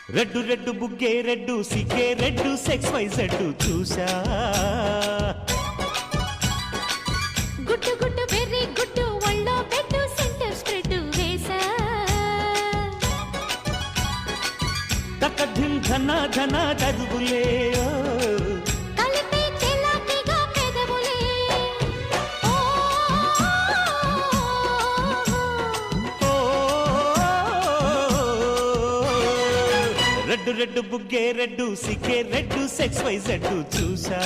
red red బుగ్గే red సిగ్గే red sex Y Z చూసా గుట్టు గుట్టు వెర్రి గుట్టు ఒళ్ళో పెట్టు సెంటర్ స్ప్రెడ్ వేసా తకధిం ధన ధన దరువులే కలిపి తెల్లటిగా పెదవులే రెడ్డు రెడ్డు బుగ్గే రెడ్డు సిగ్గే రెడ్డు సెక్స్ వై జెడ్డు చూసా